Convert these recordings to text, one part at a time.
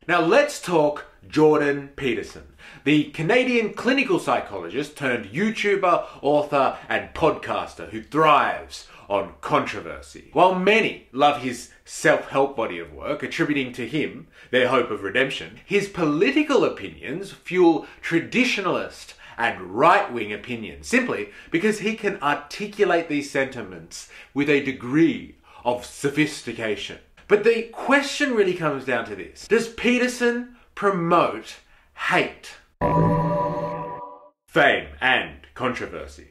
Now let's talk Jordan Peterson, the Canadian clinical psychologist turned YouTuber, author, and podcaster who thrives on controversy. While many love his self-help body of work, attributing to him their hope of redemption, his political opinions fuel traditionalist and right-wing opinions, simply because he can articulate these sentiments with a degree of sophistication. But the question really comes down to this: does Peterson promote hate? Fame and controversy.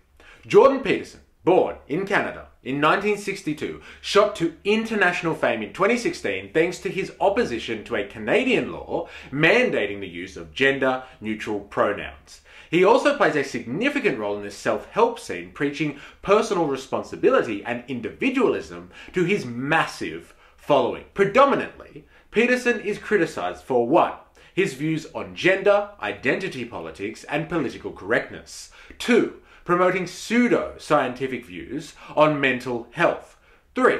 Jordan Peterson, born in Canada in 1962, shot to international fame in 2016 thanks to his opposition to a Canadian law mandating the use of gender-neutral pronouns. He also plays a significant role in the self-help scene, preaching personal responsibility and individualism to his massive following. Predominantly, Peterson is criticized for 1. His views on gender, identity politics, and political correctness. 2. Promoting pseudo-scientific views on mental health. 3.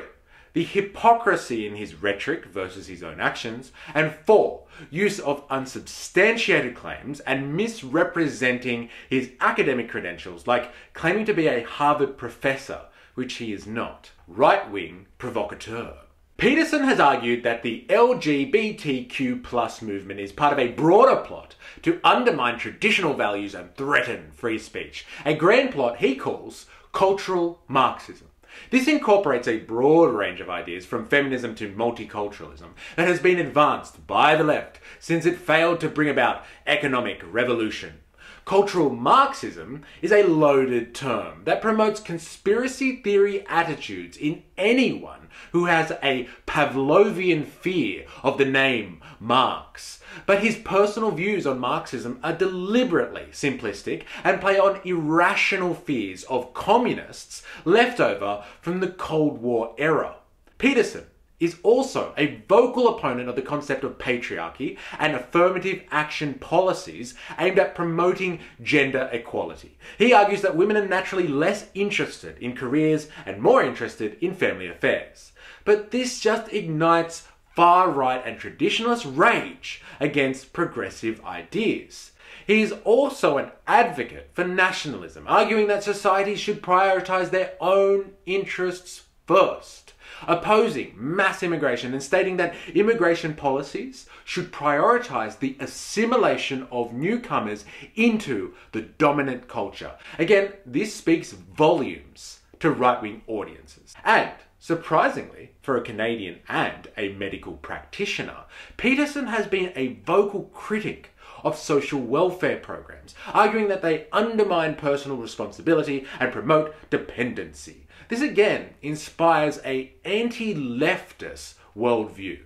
The hypocrisy in his rhetoric versus his own actions. And 4. Use of unsubstantiated claims and misrepresenting his academic credentials, like claiming to be a Harvard professor, which he is not. Right-wing provocateur. Peterson has argued that the LGBTQ+ movement is part of a broader plot to undermine traditional values and threaten free speech, a grand plot he calls cultural Marxism. This incorporates a broad range of ideas from feminism to multiculturalism that has been advanced by the left since it failed to bring about economic revolution. Cultural Marxism is a loaded term that promotes conspiracy theory attitudes in anyone who has a Pavlovian fear of the name Marx. But his personal views on Marxism are deliberately simplistic and play on irrational fears of communists left over from the Cold War era. Peterson is also a vocal opponent of the concept of patriarchy and affirmative action policies aimed at promoting gender equality. He argues that women are naturally less interested in careers and more interested in family affairs. But this just ignites far-right and traditionalist rage against progressive ideas. He is also an advocate for nationalism, arguing that societies should prioritize their own interests first, opposing mass immigration and stating that immigration policies should prioritize the assimilation of newcomers into the dominant culture. Again, this speaks volumes to right-wing audiences. And surprisingly, for a Canadian and a medical practitioner, Peterson has been a vocal critic of social welfare programs, arguing that they undermine personal responsibility and promote dependency. This again inspires an anti-leftist worldview.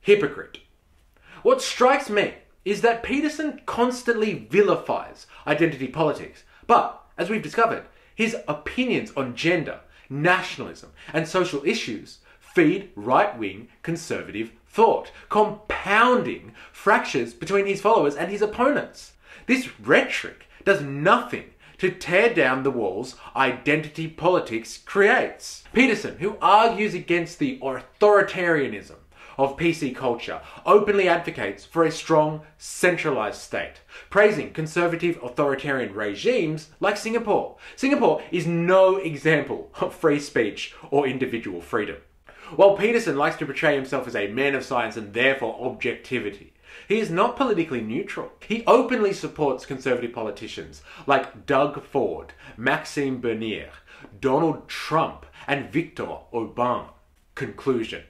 Hypocrite. What strikes me is that Peterson constantly vilifies identity politics, but as we've discovered, his opinions on gender, nationalism, and social issues feed right-wing conservative thought, compounding fractures between his followers and his opponents. This rhetoric does nothing to tear down the walls identity politics creates. Peterson, who argues against the authoritarianism of PC culture, openly advocates for a strong, centralized state, praising conservative authoritarian regimes like Singapore. Singapore is no example of free speech or individual freedom. While Peterson likes to portray himself as a man of science and therefore objectivity, he is not politically neutral. He openly supports conservative politicians like Doug Ford, Maxime Bernier, Donald Trump, and Victor Orban. Conclusion.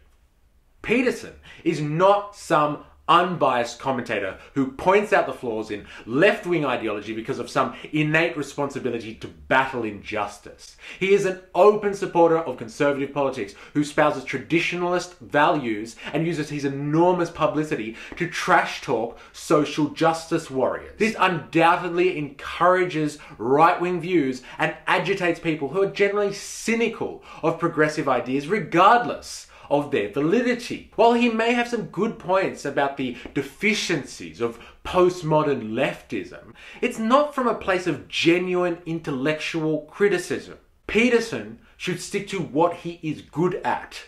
Peterson is not some unbiased commentator who points out the flaws in left-wing ideology because of some innate responsibility to battle injustice. He is an open supporter of conservative politics who espouses traditionalist values and uses his enormous publicity to trash-talk social justice warriors. This undoubtedly encourages right-wing views and agitates people who are generally cynical of progressive ideas regardless of their validity. While he may have some good points about the deficiencies of postmodern leftism, it's not from a place of genuine intellectual criticism. Peterson should stick to what he is good at: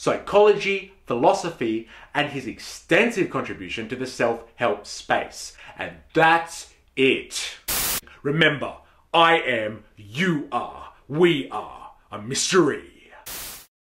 psychology, philosophy, and his extensive contribution to the self-help space. And that's it. Remember, I am, you are, we are. I'm MysterE.